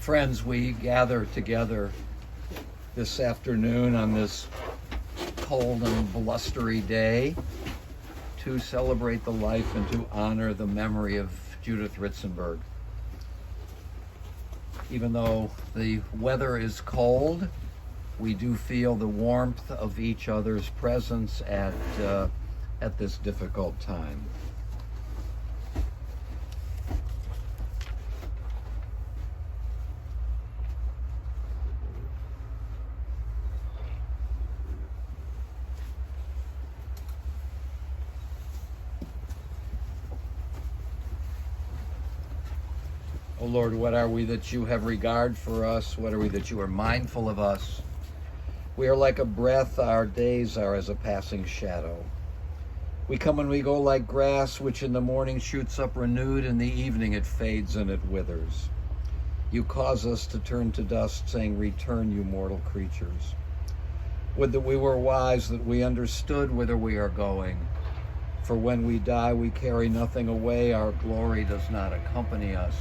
Friends, we gather together this afternoon on this cold and blustery day to celebrate the life and to honor the memory of Judith Ritzenberg. Even though the weather is cold, we do feel the warmth of each other's presence at this difficult time. O Lord, what are we that you have regard for us? What are we that you are mindful of us? We are like a breath, our days are as a passing shadow. We come and we go like grass, which in the morning shoots up renewed, in the evening it fades and it withers. You cause us to turn to dust, saying, "Return, you mortal creatures." Would that we were wise, that we understood whither we are going. For when we die, we carry nothing away, our glory does not accompany us.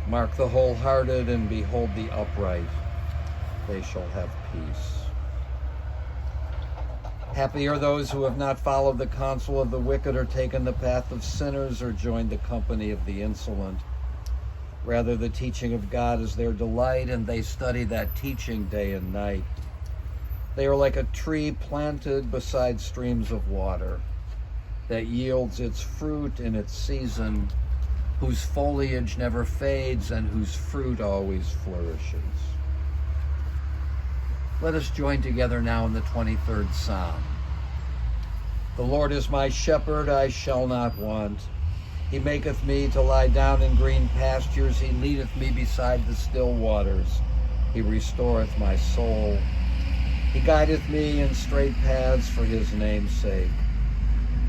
Mark the wholehearted and behold the upright. They shall have peace. Happy are those who have not followed the counsel of the wicked, or taken the path of sinners, or joined the company of the insolent. Rather, the teaching of God is their delight, and they study that teaching day and night. They are like a tree planted beside streams of water, that yields its fruit in its season, whose foliage never fades and whose fruit always flourishes. Let us join together now in the 23rd Psalm. The Lord is my shepherd, I shall not want. He maketh me to lie down in green pastures. He leadeth me beside the still waters. He restoreth my soul. He guideth me in straight paths for his name's sake.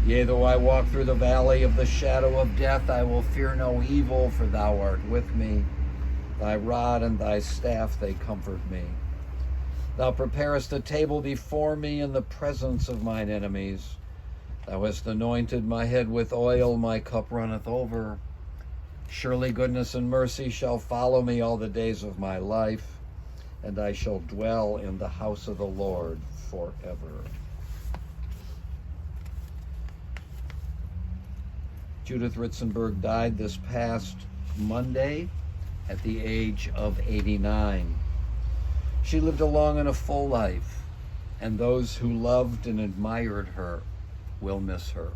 Yea, though I walk through the valley of the shadow of death, I will fear no evil, for thou art with me. Thy rod and thy staff, they comfort me. Thou preparest a table before me in the presence of mine enemies. Thou hast anointed my head with oil, my cup runneth over. Surely goodness and mercy shall follow me all the days of my life, and I shall dwell in the house of the Lord forever. Judith Ritzenberg died this past Monday at the age of 89. She lived a long and a full life, and those who loved and admired her will miss her.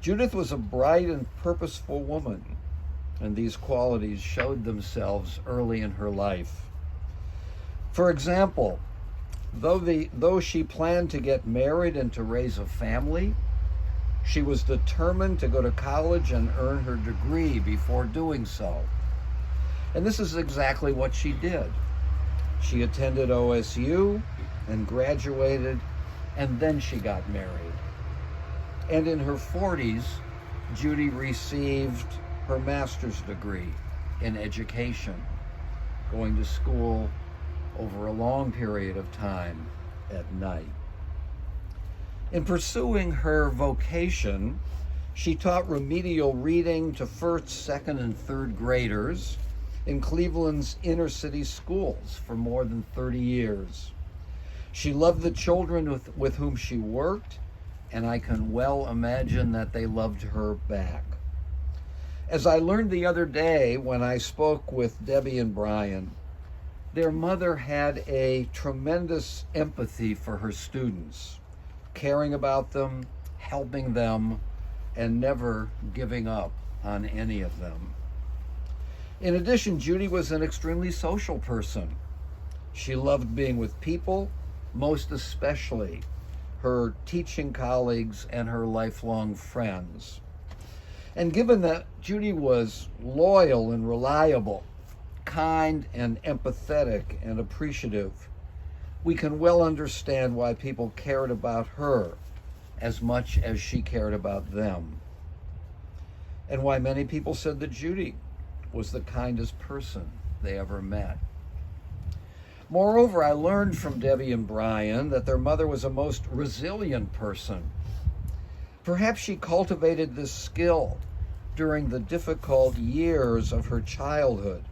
Judith was a bright and purposeful woman, and these qualities showed themselves early in her life. For example, though she planned to get married and to raise a family, she was determined to go to college and earn her degree before doing so. And this is exactly what she did. She attended OSU and graduated, and then she got married. And in her 40s, Judy received her master's degree in education, going to school over a long period of time at night. In pursuing her vocation, she taught remedial reading to first, second, and third graders in Cleveland's inner city schools for more than 30 years. She loved the children with whom she worked, and I can well imagine that they loved her back. As I learned the other day when I spoke with Debbie and Brian, their mother had a tremendous empathy for her students, caring about them, helping them, and never giving up on any of them. In addition, Judy was an extremely social person. She loved being with people, most especially her teaching colleagues and her lifelong friends. And given that Judy was loyal and reliable, kind and empathetic and appreciative, we can well understand why people cared about her as much as she cared about them, and why many people said that Judy was the kindest person they ever met. Moreover, I learned from Debbie and Brian that their mother was a most resilient person. Perhaps she cultivated this skill during the difficult years of her childhood,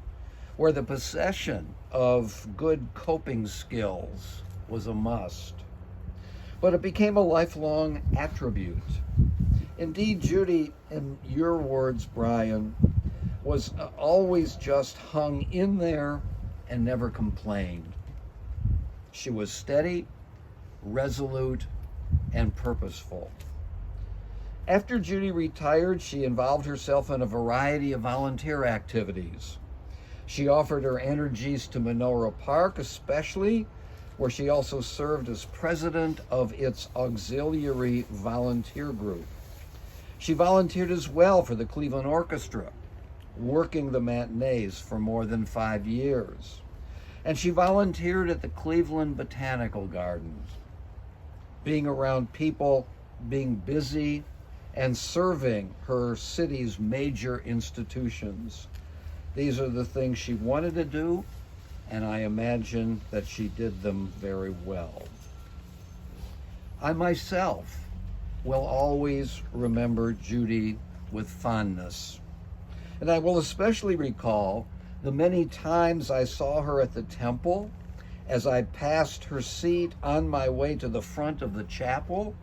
where the possession of good coping skills was a must. But it became a lifelong attribute. Indeed, Judy, in your words, Brian, was always just hung in there and never complained. She was steady, resolute, and purposeful. After Judy retired, she involved herself in a variety of volunteer activities. She offered her energies to Menorah Park, especially, where she also served as president of its auxiliary volunteer group. She volunteered as well for the Cleveland Orchestra, working the matinees for more than 5 years. And she volunteered at the Cleveland Botanical Gardens. Being around people, being busy, and serving her city's major institutions. These are the things she wanted to do, and I imagine that she did them very well. I myself will always remember Judy with fondness, and I will especially recall the many times I saw her at the temple as I passed her seat on my way to the front of the chapel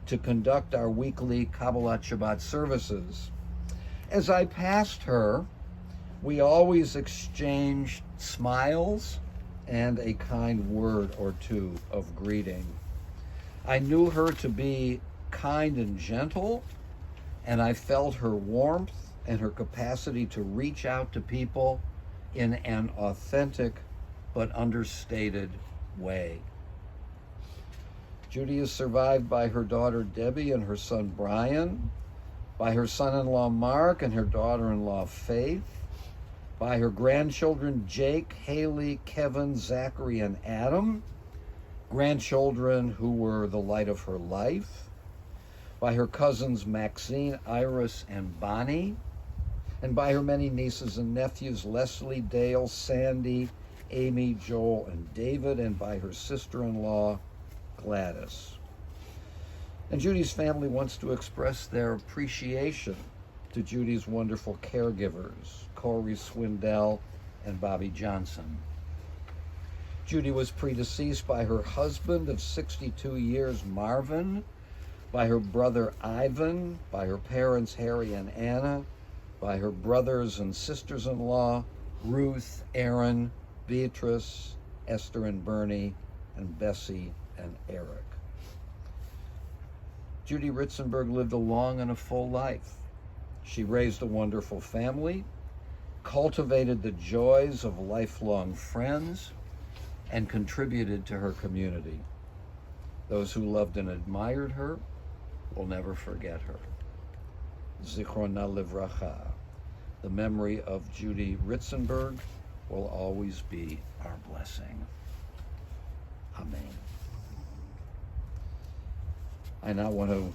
to conduct our weekly Kabbalat Shabbat services. As I passed her, we always exchanged smiles and a kind word or two of greeting. I knew her to be kind and gentle, and I felt her warmth and her capacity to reach out to people in an authentic but understated way. Judy is survived by her daughter Debbie and her son Brian, by her son-in-law Mark and her daughter-in-law Faith, by her grandchildren Jake, Haley, Kevin, Zachary, and Adam, grandchildren who were the light of her life, by her cousins Maxine, Iris, and Bonnie, and by her many nieces and nephews Leslie, Dale, Sandy, Amy, Joel, and David, and by her sister-in-law Gladys. And Judy's family wants to express their appreciation to Judy's wonderful caregivers, Corey Swindell and Bobby Johnson. Judy was predeceased by her husband of 62 years, Marvin, by her brother Ivan, by her parents Harry and Anna, by her brothers and sisters-in-law, Ruth, Aaron, Beatrice, Esther and Bernie, and Bessie and Eric. Judy Ritzenberg lived a long and a full life. She raised a wonderful family, cultivated the joys of lifelong friends, and contributed to her community. Those who loved and admired her will never forget her. Zichrona Livracha. The memory of Judy Ritzenberg will always be our blessing. Amen. I now want to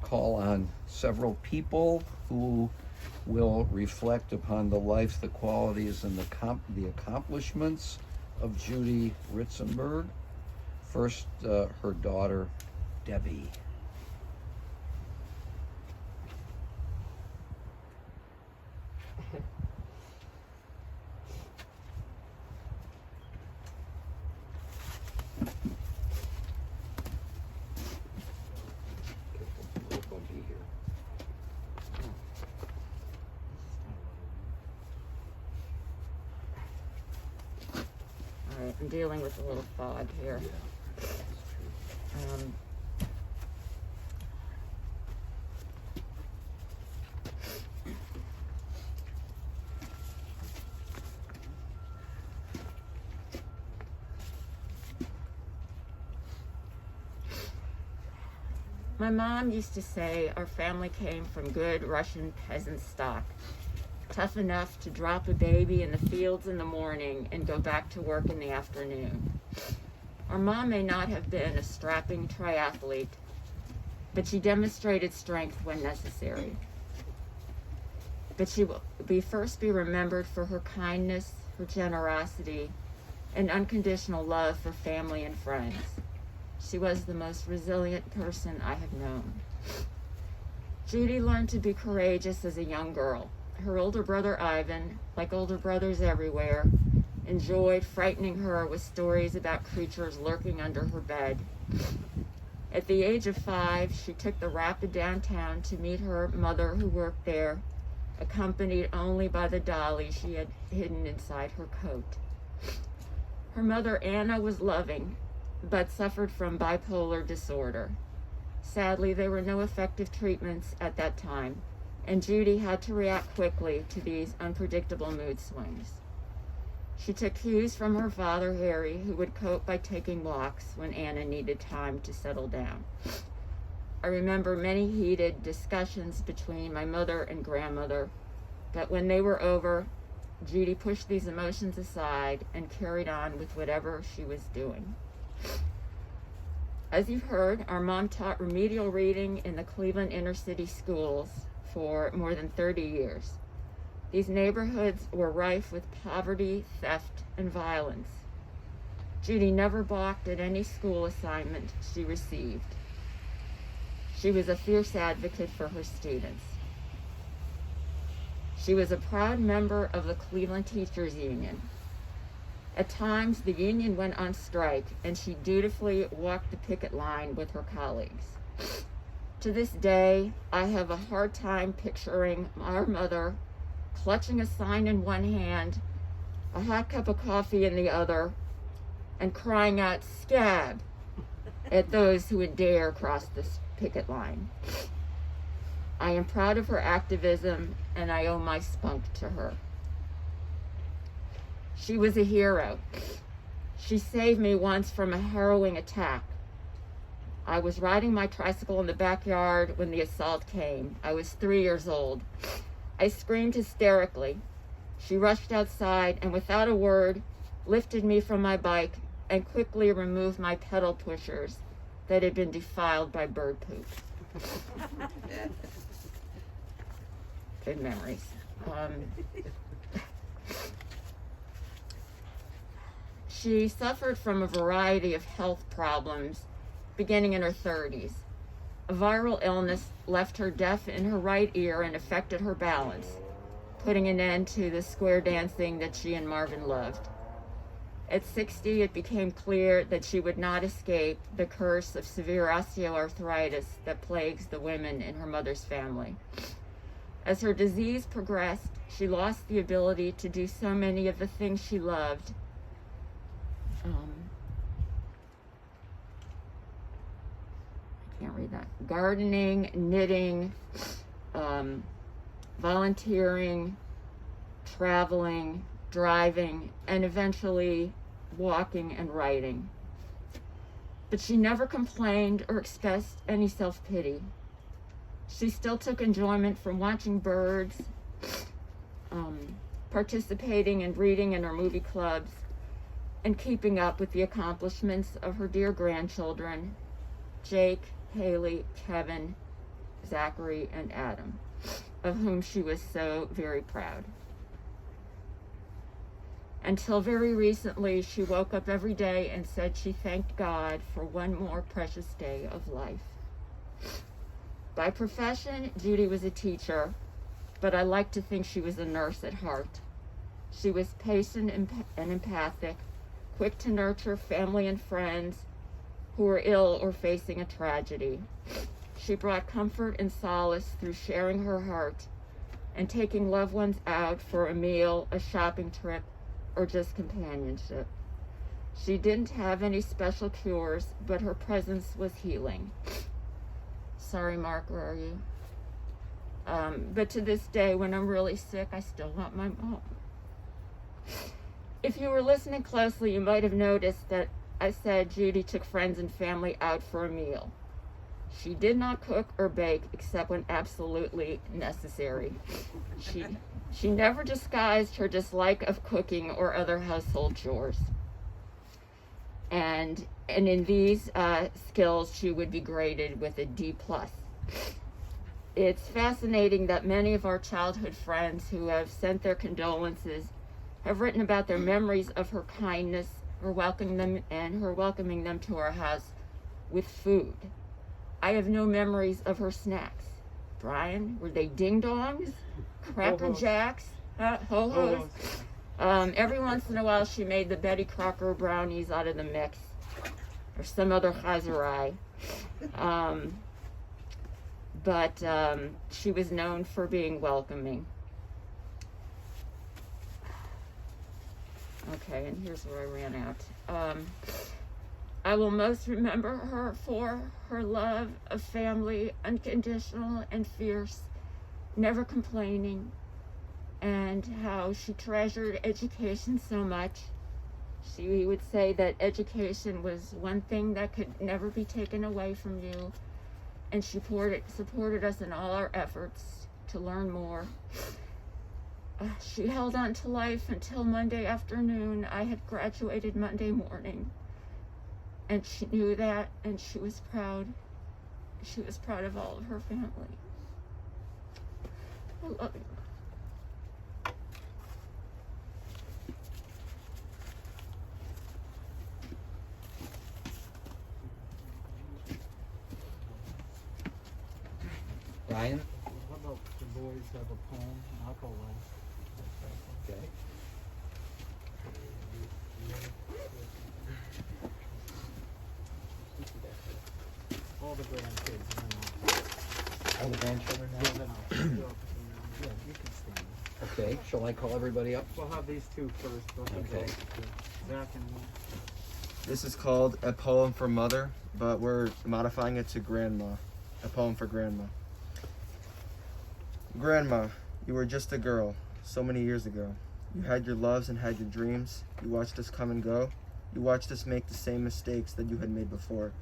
call on several people who will reflect upon the life, the qualities, and the accomplishments of Judy Ritzenberg. First, her daughter, Debbie. I'm dealing with a little fog here. My mom used to say our family came from good Russian peasant stock, tough enough to drop a baby in the fields in the morning and go back to work in the afternoon. Our mom may not have been a strapping triathlete, but she demonstrated strength when necessary. But she will first be remembered for her kindness, her generosity, and unconditional love for family and friends. She was the most resilient person I have known. Judy learned to be courageous as a young girl, her older brother Ivan, like older brothers everywhere, enjoyed frightening her with stories about creatures lurking under her bed. At the age of 5, she took the rapid downtown to meet her mother who worked there, accompanied only by the dolly she had hidden inside her coat. Her mother, Anna, was loving, but suffered from bipolar disorder. Sadly, there were no effective treatments at that time, and Judy had to react quickly to these unpredictable mood swings. She took cues from her father, Harry, who would cope by taking walks when Anna needed time to settle down. I remember many heated discussions between my mother and grandmother, but when they were over, Judy pushed these emotions aside and carried on with whatever she was doing. As you've heard, our mom taught remedial reading in the Cleveland inner city schools for more than 30 years. These neighborhoods were rife with poverty, theft, and violence. Judy never balked at any school assignment she received. She was a fierce advocate for her students. She was a proud member of the Cleveland Teachers Union. At times, the union went on strike, and she dutifully walked the picket line with her colleagues. To this day, I have a hard time picturing our mother clutching a sign in one hand, a hot cup of coffee in the other, and crying out, "Scab," at those who would dare cross this picket line. I am proud of her activism, and I owe my spunk to her. She was a hero. She saved me once from a harrowing attack. I was riding my tricycle in the backyard when the assault came. I was 3 years old. I screamed hysterically. She rushed outside and without a word lifted me from my bike and quickly removed my pedal pushers that had been defiled by bird poop. Good memories. She suffered from a variety of health problems beginning in her 30s. A viral illness left her deaf in her right ear and affected her balance, putting an end to the square dancing that she and Marvin loved. At 60, it became clear that she would not escape the curse of severe osteoarthritis that plagues the women in her mother's family. As her disease progressed, she lost the ability to do so many of the things she loved. I can't read that. Gardening, knitting, volunteering, traveling, driving, and eventually walking and writing. But she never complained or expressed any self-pity. She still took enjoyment from watching birds, participating in reading in her movie clubs, and keeping up with the accomplishments of her dear grandchildren, Jake, Haley, Kevin, Zachary, and Adam, of whom she was so very proud. Until very recently, she woke up every day and said she thanked God for one more precious day of life. By profession, Judy was a teacher, but I like to think she was a nurse at heart. She was patient and empathic, quick to nurture family and friends who were ill or facing a tragedy. She brought comfort and solace through sharing her heart and taking loved ones out for a meal, a shopping trip, or just companionship. She didn't have any special cures, but her presence was healing. Sorry, Mark, where are you? But to this day, when I'm really sick, I still want my mom. If you were listening closely, you might have noticed that I said Judy took friends and family out for a meal. She did not cook or bake except when absolutely necessary. She never disguised her dislike of cooking or other household chores. And in these skills, she would be graded with a D+. It's fascinating that many of our childhood friends who have sent their condolences have written about their memories of her kindness, her welcoming them to our house with food. I have no memories of her snacks. Brian, were they ding-dongs, Cracker Jacks, ho-hos. Every once in a while she made the Betty Crocker brownies out of the mix, or some other chazarai. But she was known for being welcoming. Okay, and here's where I ran out. I will most remember her for her love of family, unconditional and fierce, never complaining, and how she treasured education so much. She would say that education was one thing that could never be taken away from you, and she supported us in all our efforts to learn more. She held on to life until Monday afternoon. I had graduated Monday morning, and she knew that, and she was proud. She was proud of all of her family. I love you. Ryan? How about the boys have a poem? I'll go last. Okay. All the grandkids, and then All the grandchildren I'll, now? yeah, you can stand. Okay, shall I call everybody up? We'll have these two first. Okay. Zach and This is called A Poem for Mother, but we're modifying it to Grandma. A poem for Grandma. Grandma, you were just a girl so many years ago. You had your loves and had your dreams. You watched us come and go. You watched us make the same mistakes that you had made before.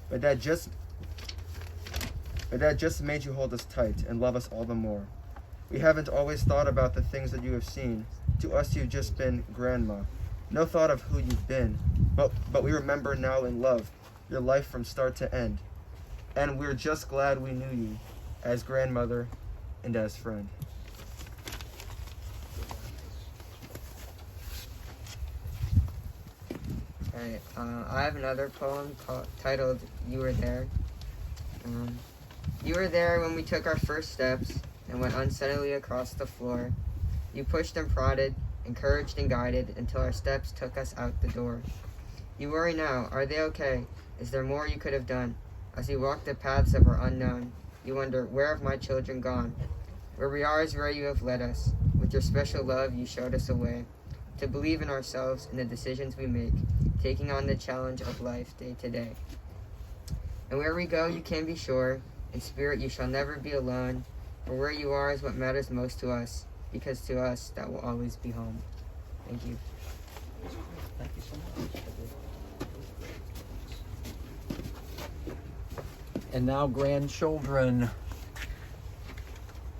My dad just made you hold us tight and love us all the more. We haven't always thought about the things that you have seen. To us, you've just been Grandma. No thought of who you've been, but we remember now in love your life from start to end. And we're just glad we knew you as grandmother and as friend. Alright, I have another poem titled You Were There. You were there when we took our first steps and went unsteadily across the floor. You pushed and prodded, encouraged and guided until our steps took us out the door. You worry now, are they okay? Is there more you could have done? As we walk the paths of our unknown, you wonder, where have my children gone? Where we are is where you have led us. With your special love, you showed us a way to believe in ourselves and the decisions we make, taking on the challenge of life day to day. And where we go, you can be sure, in spirit you shall never be alone, for where you are is what matters most to us, because to us that will always be home. Thank you. Thank you so much. And now grandchildren,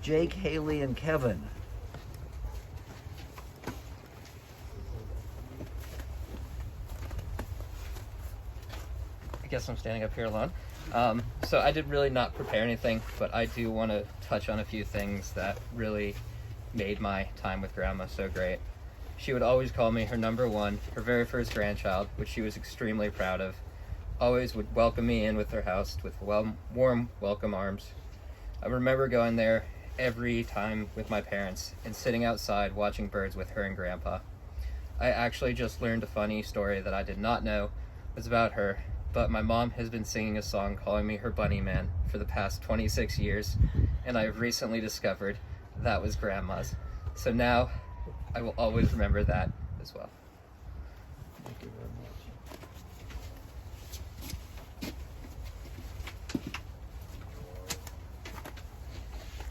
Jake, Haley, and Kevin. I guess I'm standing up here alone. So I did really not prepare anything, but I do want to touch on a few things that really made my time with Grandma so great. She would always call me her number one, her very first grandchild, which she was extremely proud of. Always would welcome me in with her house with warm welcome arms. I remember going there every time with my parents and sitting outside watching birds with her and Grandpa. I actually just learned a funny story that I did not know was about her, but my mom has been singing a song calling me her bunny man for the past 26 years, and I've recently discovered that was Grandma's. So now I will always remember that as well. Thank you very much.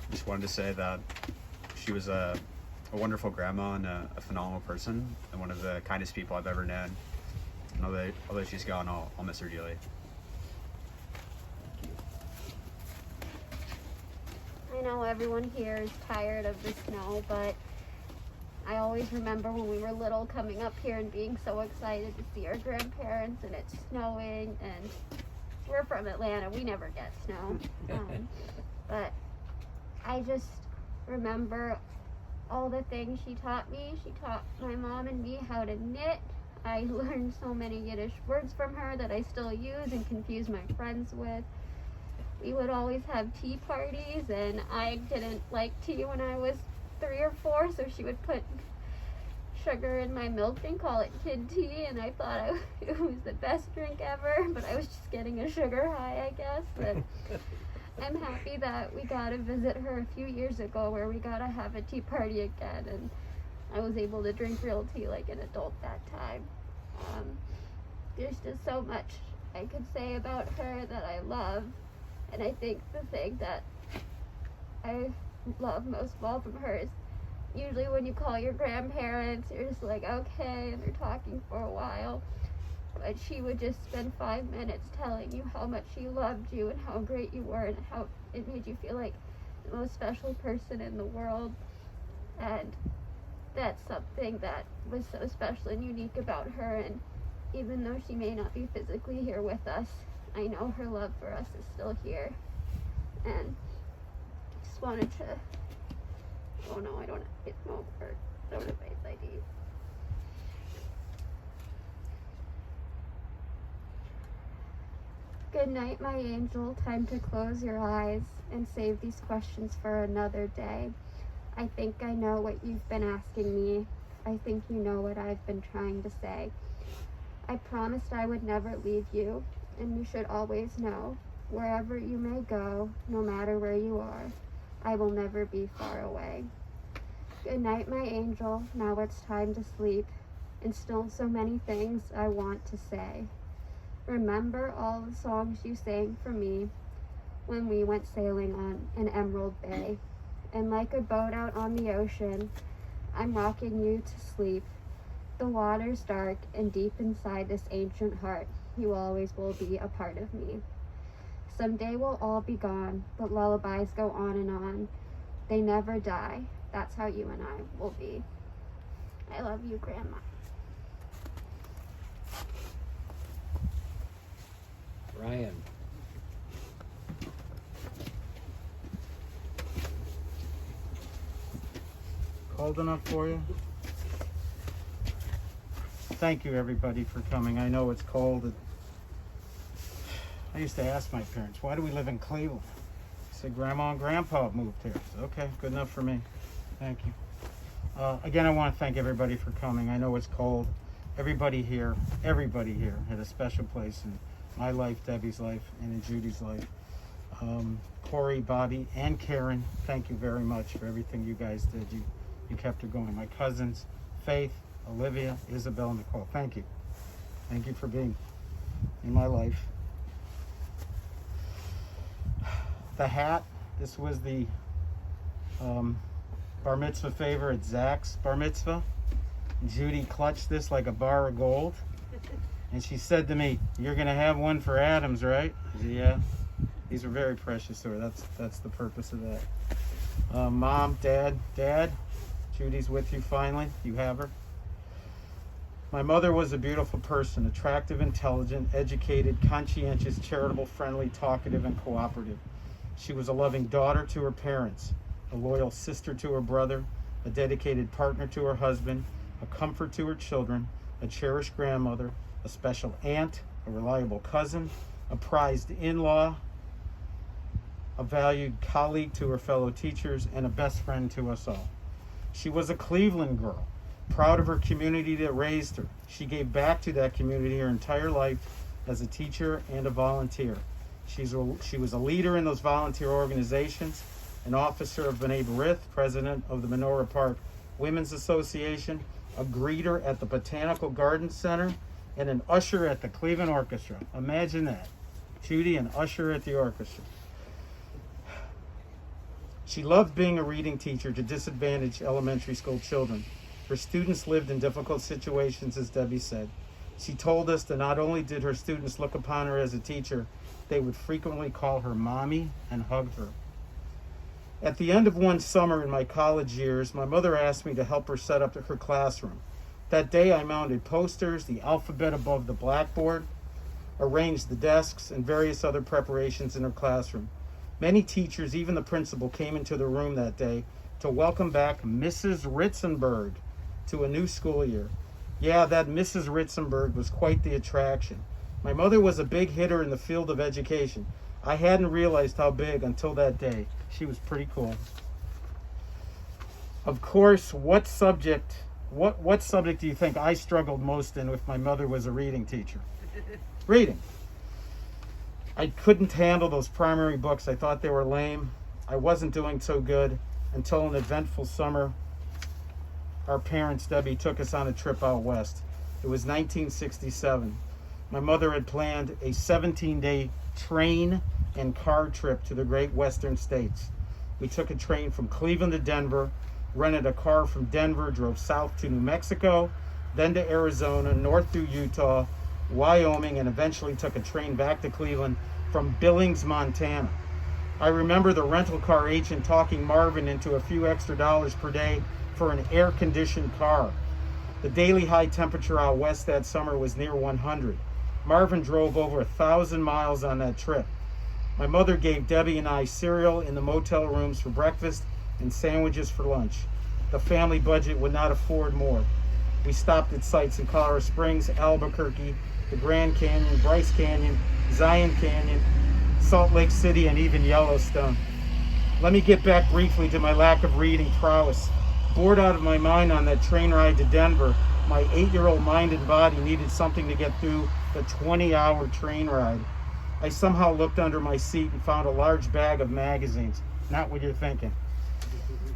Just wanted to say that she was a wonderful grandma and a phenomenal person and one of the kindest people I've ever known. And although she's gone, I'll miss her dearly. I know everyone here is tired of the snow, but I always remember when we were little coming up here and being so excited to see our grandparents, and it's snowing, and we're from Atlanta, we never get snow. But I just remember all the things she taught me. She taught my mom and me how to knit. I learned so many Yiddish words from her that I still use and confuse my friends with. We would always have tea parties, and I didn't like tea when I was 3 or 4, so she would put sugar in my milk and call it kid tea, and I thought it was the best drink ever, but I was just getting a sugar high, I guess. But I'm happy that we got to visit her a few years ago where we got to have a tea party again, and I was able to drink real tea like an adult that time. There's just so much I could say about her that I love, and I think the thing that I love most of all from her is usually when you call your grandparents, you're just like, okay, and they're talking for a while, but she would just spend 5 minutes telling you how much she loved you and how great you were and how it made you feel like the most special person in the world. And that's something that was so special and unique about her, and even though she may not be physically here with us, I know her love for us is still here. And just wanted to, oh no, it won't work. I don't have my ID. Good night, my angel. Time to close your eyes and save these questions for another day. I think I know what you've been asking me. I think you know what I've been trying to say. I promised I would never leave you, and you should always know, wherever you may go, no matter where you are, I will never be far away. Good night, my angel. Now it's time to sleep, and still so many things I want to say. Remember all the songs you sang for me when we went sailing on an emerald bay. And like a boat out on the ocean, I'm rocking you to sleep. The water's dark, and deep inside this ancient heart, you always will be a part of me. Someday we'll all be gone, but lullabies go on and on. They never die. That's how you and I will be. I love you, Grandma. Ryan. Cold enough for you? Thank you, everybody, for coming. I know it's cold. I used to ask my parents, why do we live in Cleveland? I said, Grandma and Grandpa moved here. I said, okay, good enough for me. Thank you. Again, I want to thank everybody for coming. I know it's cold. Everybody here had a special place in my life, Debbie's life, and in Judy's life. Corey, Bobby, and Karen, thank you very much for everything you guys did. You kept her going. My cousins, Faith, Olivia, Isabel, and Nicole, thank you. Thank you for being in my life. The hat, this was the bar mitzvah favor at Zach's bar mitzvah. Judy clutched this like a bar of gold. And she said to me, you're going to have one for Adams, right? I said, yeah. These are very precious to her. That's the purpose of that. Mom, Dad, Judy's with you finally. You have her. My mother was a beautiful person, attractive, intelligent, educated, conscientious, charitable, friendly, talkative, and cooperative. She was a loving daughter to her parents, a loyal sister to her brother, a dedicated partner to her husband, a comfort to her children, a cherished grandmother, a special aunt, a reliable cousin, a prized in-law, a valued colleague to her fellow teachers, and a best friend to us all. She was a Cleveland girl, proud of her community that raised her. She gave back to that community her entire life as a teacher and a volunteer. She was a leader in those volunteer organizations, an officer of B'nai B'rith, president of the Menorah Park Women's Association, a greeter at the Botanical Garden Center, and an usher at the Cleveland Orchestra. Imagine that. Judy, an usher at the orchestra. She loved being a reading teacher to disadvantaged elementary school children. Her students lived in difficult situations, as Debbie said. She told us that not only did her students look upon her as a teacher, they would frequently call her mommy and hug her. At the end of one summer in my college years, my mother asked me to help her set up her classroom. That day I mounted posters, the alphabet above the blackboard, arranged the desks, and various other preparations in her classroom. Many teachers, even the principal, came into the room that day to welcome back Mrs. Ritzenberg to a new school year. Yeah, that Mrs. Ritzenberg was quite the attraction. My mother was a big hitter in the field of education. I hadn't realized how big until that day. She was pretty cool. Of course, what subject do you think I struggled most in if my mother was a reading teacher? Reading. I couldn't handle those primary books. I thought they were lame. I wasn't doing so good until an eventful summer, our parents, Debbie, took us on a trip out west. It was 1967. My mother had planned a 17-day train and car trip to the great western states. We took a train from Cleveland to Denver, rented a car from Denver, drove south to New Mexico, then to Arizona, north through Utah, Wyoming, and eventually took a train back to Cleveland from Billings, Montana. I remember the rental car agent talking Marvin into a few extra dollars per day for an air-conditioned car. The daily high temperature out west that summer was near 100. Marvin drove over 1,000 miles on that trip. My mother gave Debbie and I cereal in the motel rooms for breakfast and sandwiches for lunch. The family budget would not afford more. We stopped at sites in Colorado Springs, Albuquerque, the Grand Canyon, Bryce Canyon, Zion Canyon, Salt Lake City, and even Yellowstone. Let me get back briefly to my lack of reading prowess. Bored out of my mind on that train ride to Denver, my 8-year-old mind and body needed something to get through the 20-hour train ride. I somehow looked under my seat and found a large bag of magazines. Not what you're thinking.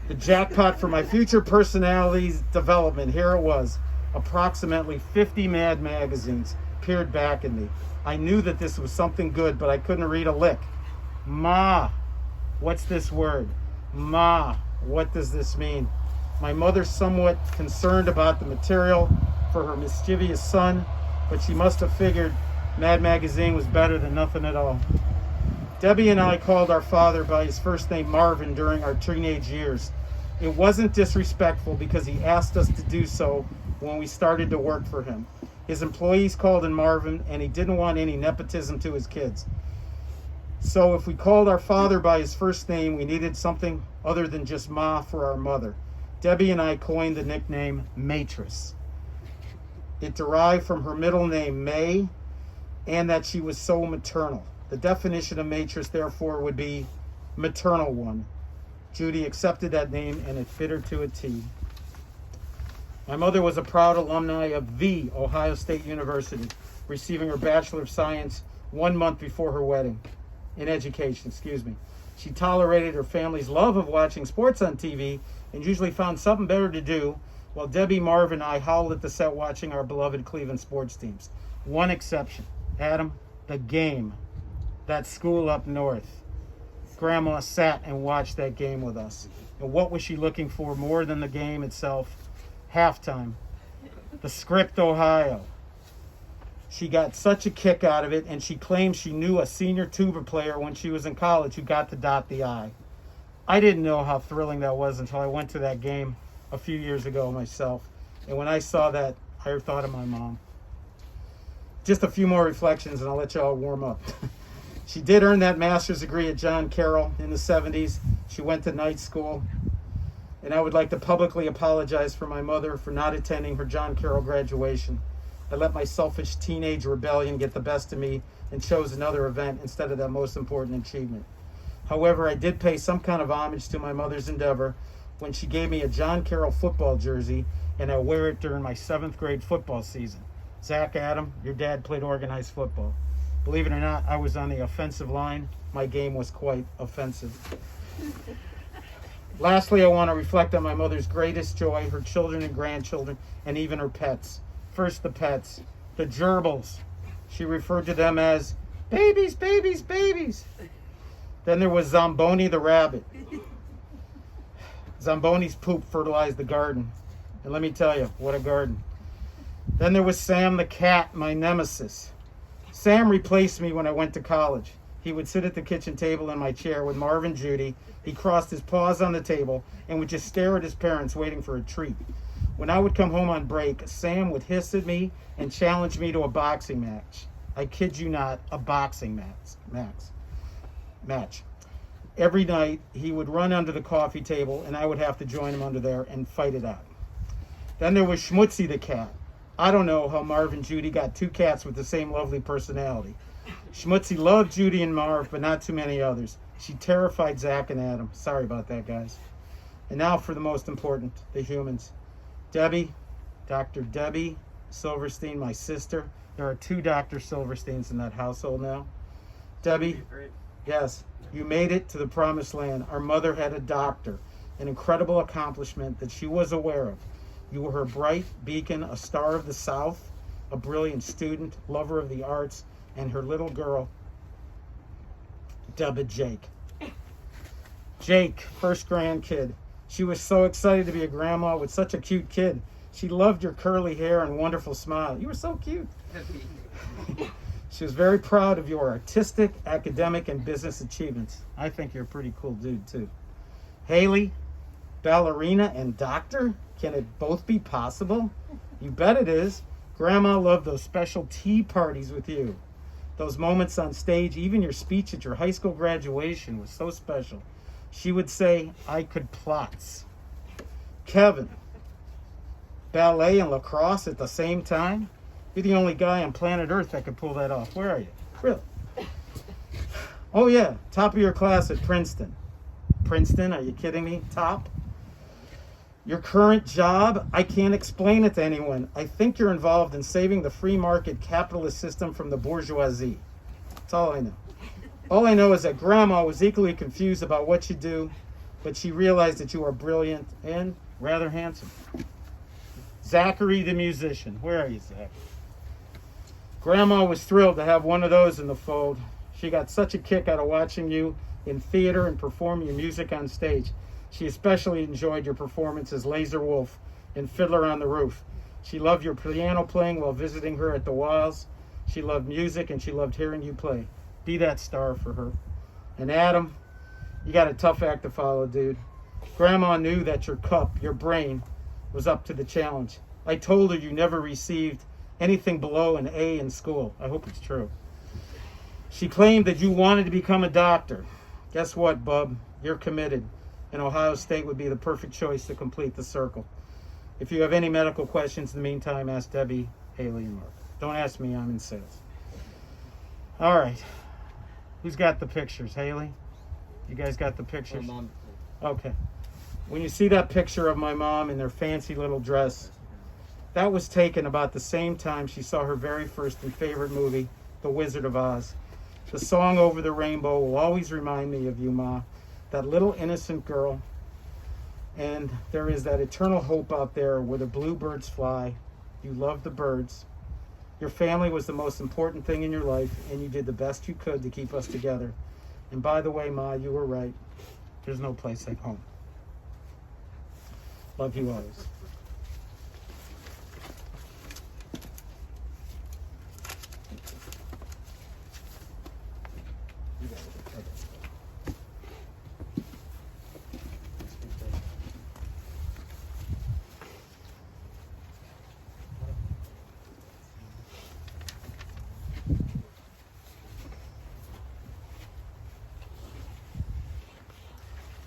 The jackpot for my future personality's development, here it was. Approximately 50 Mad magazines peered back at me. I knew that this was something good, but I couldn't read a lick. Ma, what's this word? Ma, what does this mean? My mother somewhat concerned about the material for her mischievous son, but she must have figured Mad Magazine was better than nothing at all. Debbie and I called our father by his first name Marvin during our teenage years. It wasn't disrespectful because he asked us to do so when we started to work for him. His employees called him Marvin, and he didn't want any nepotism to his kids. So if we called our father by his first name, we needed something other than just Ma for our mother. Debbie and I coined the nickname Matris. It derived from her middle name, May, and that she was so maternal. The definition of Matris, therefore, would be maternal one. Judy accepted that name, and it fit her to a T. My mother was a proud alumni of the Ohio State University, receiving her Bachelor of Science 1 month before her wedding. In education, She tolerated her family's love of watching sports on TV and usually found something better to do, while Debbie, Marv, and I howled at the set watching our beloved Cleveland sports teams. One exception, Adam, the game. That school up north. Grandma sat and watched that game with us. And what was she looking for more than the game itself? Halftime. The script, Ohio. She got such a kick out of it, and she claims she knew a senior tuba player when she was in college who got to dot the I. I didn't know how thrilling that was until I went to that game a few years ago myself. And when I saw that, I thought of my mom. Just a few more reflections and I'll let you all warm up. She did earn that master's degree at John Carroll in the 70s. She went to night school. And I would like to publicly apologize for my mother for not attending her John Carroll graduation. I let my selfish teenage rebellion get the best of me and chose another event instead of that most important achievement. However, I did pay some kind of homage to my mother's endeavor when she gave me a John Carroll football jersey, and I wear it during my 7th grade football season. Zach, Adam, your dad played organized football. Believe it or not, I was on the offensive line. My game was quite offensive. Lastly, I want to reflect on my mother's greatest joy, her children and grandchildren, and even her pets. First, the pets, the gerbils. She referred to them as babies, babies, babies. Then there was Zamboni the rabbit. Zamboni's poop fertilized the garden. And let me tell you, what a garden. Then there was Sam the cat, my nemesis. Sam replaced me when I went to college. He would sit at the kitchen table in my chair with Marv and Judy. He crossed his paws on the table and would just stare at his parents waiting for a treat. When I would come home on break, Sam would hiss at me and challenge me to a boxing match. I kid you not, a boxing match. Every night, he would run under the coffee table, and I would have to join him under there and fight it out. Then there was Schmutzy the cat. I don't know how Marv and Judy got 2 cats with the same lovely personality. Schmutzy loved Judy and Marv, but not too many others. She terrified Zach and Adam. Sorry about that, guys. And now for the most important, the humans. Debbie, Dr. Debbie Silverstein, my sister. There are 2 Dr. Silversteins in that household now. Debbie, yes, you made it to the promised land. Our mother had a doctor, an incredible accomplishment that she was aware of. You were her bright beacon, a star of the South, a brilliant student, lover of the arts, and her little girl, Debbie Jake. Jake, first grandkid. She was so excited to be a grandma with such a cute kid. She loved your curly hair and wonderful smile. You were so cute. She was very proud of your artistic, academic, and business achievements. I think you're a pretty cool dude, too. Haley, ballerina and doctor? Can it both be possible? You bet it is. Grandma loved those special tea parties with you. Those moments on stage, even your speech at your high school graduation was so special. She would say, I could plots. Kevin, ballet and lacrosse at the same time? You're the only guy on planet Earth that could pull that off. Where are you? Really? Oh yeah, top of your class at Princeton. Princeton, are you kidding me? Top? Your current job? I can't explain it to anyone. I think you're involved in saving the free market capitalist system from the bourgeoisie. That's all I know. All I know is that Grandma was equally confused about what you do, but she realized that you are brilliant and rather handsome. Zachary the musician. Where are you, Zach? Grandma was thrilled to have one of those in the fold. She got such a kick out of watching you in theater and performing your music on stage. She especially enjoyed your performance as Laser Wolf in Fiddler on the Roof. She loved your piano playing while visiting her at the Wilds. She loved music and she loved hearing you play. Be that star for her. And Adam, you got a tough act to follow, dude. Grandma knew that your cup, your brain, was up to the challenge. I told her you never received anything below an A in school. I hope it's true. She claimed that you wanted to become a doctor. Guess what, bub? You're committed. And Ohio State would be the perfect choice to complete the circle. If you have any medical questions in the meantime, ask Debbie, Haley, and Mark. Don't ask me, I'm in sales. All right. Who's got the pictures? Haley? You guys got the pictures? Mom. Okay. When you see that picture of my mom in their fancy little dress, that was taken about the same time she saw her very first and favorite movie, The Wizard of Oz. The song Over the Rainbow will always remind me of you, Ma, that little innocent girl. And there is that eternal hope out there where the bluebirds fly. You love the birds. Your family was the most important thing in your life, and you did the best you could to keep us together. And by the way, Ma, you were right. There's no place like home. Love you always.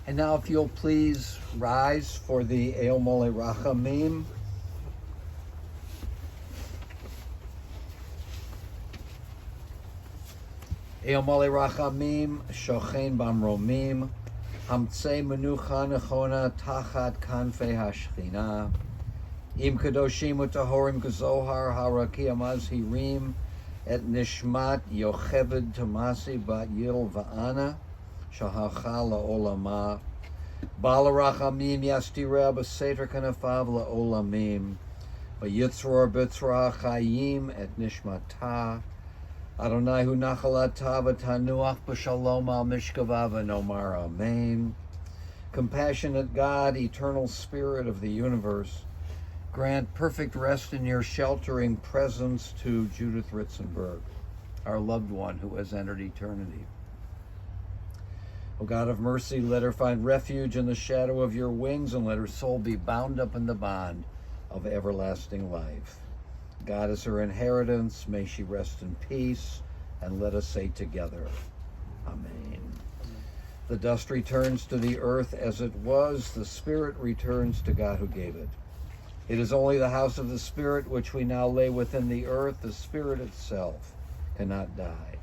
And now if you'll please rise for the Eil Mole Rachamim. Eil Mole Rachamim, Shochen Bamromim, Hamtzei Menucha Nechona Tachat Kanfei HaShechina, Im Kadoshim Utahorim Kazohar Haraki Amaz Hirim, Et Nishmat Yocheved Tomasi Bat Yil Va'ana, Shahacha la'olama. Bala rachamim yastira b'seter kanafav la'olamim. V'yitzror b'tzra chayim et nishmata. Adonai hu nachalata v'tanuach b'shalom al mishkava v'nomar amen. Compassionate God, eternal Spirit of the universe, grant perfect rest in your sheltering presence to Judith Ritzenberg, our loved one who has entered eternity. O God of mercy, let her find refuge in the shadow of your wings, and let her soul be bound up in the bond of everlasting life. God is her inheritance. May she rest in peace, and let us say together, Amen. The dust returns to the earth as it was. The spirit returns to God who gave it. It is only the house of the Spirit which we now lay within the earth. The Spirit itself cannot die.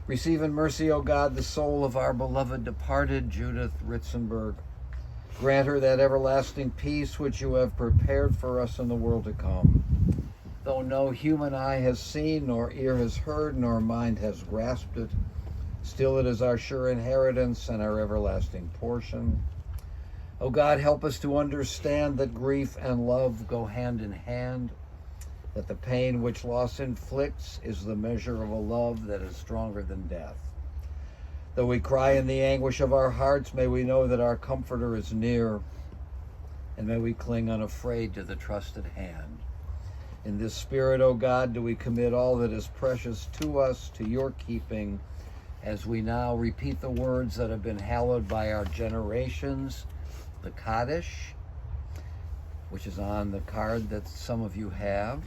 Receive in mercy, O God, the soul of our beloved departed Judith Ritzenberg. Grant her that everlasting peace which you have prepared for us in the world to come. Though no human eye has seen, nor ear has heard, nor mind has grasped it, still it is our sure inheritance and our everlasting portion. O God, help us to understand that grief and love go hand in hand, that the pain which loss inflicts is the measure of a love that is stronger than death. Though we cry in the anguish of our hearts, may we know that our Comforter is near, and may we cling unafraid to the trusted hand. In this spirit, O God, do we commit all that is precious to us to your keeping, as we now repeat the words that have been hallowed by our generations, the Kaddish, which is on the card that some of you have.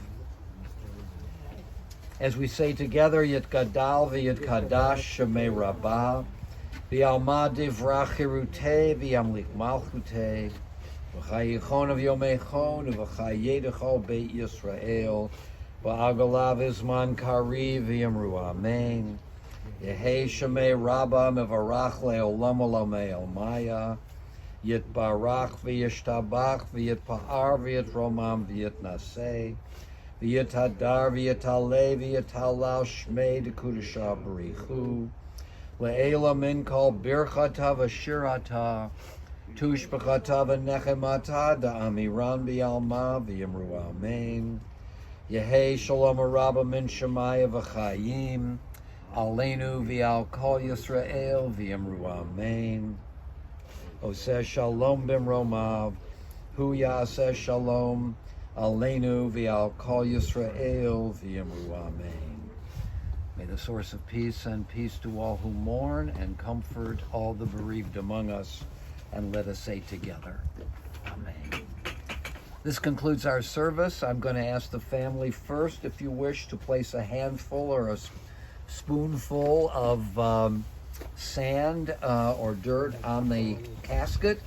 As we say together, Yit Gadal v'Yit Kadash Shemei Rabbah, v'Alma Divrach Hirutei v'Yamlik Malchutei, v'Chayichon of Yomechon v'Chayedechol Beit Yisrael, v'Agalav Izman Kari v'Yamru Amen. Yehei Shemei Rabbah mevarach le'olam olamei Almaya, Yit Barach v'Yishtabach v'Yit Pa'ar v'Yit Romam v'Yit Naseh, V'yit hadar v'yit haleh v'yit halal shmei dekudasha barichu le'ela min kol birchata v'shirata tushbechata v'nechemata da'amiran b'yalma v'yimru amen. Yehei shalom rabba min shemaya v'chayim aleinu v'al kol Yisrael v'yimru amen. Oseh shalom b'mromav hu yaseh shalom Aleinu v'al kol Yisrael v'yimru amen. May the source of peace send peace to all who mourn and comfort all the bereaved among us. And let us say together, Amen. This concludes our service. I'm going to ask the family first, if you wish, to place a handful or a spoonful of sand or dirt on the casket.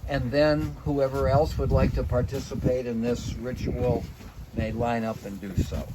And then whoever else would like to participate in this ritual may line up and do so.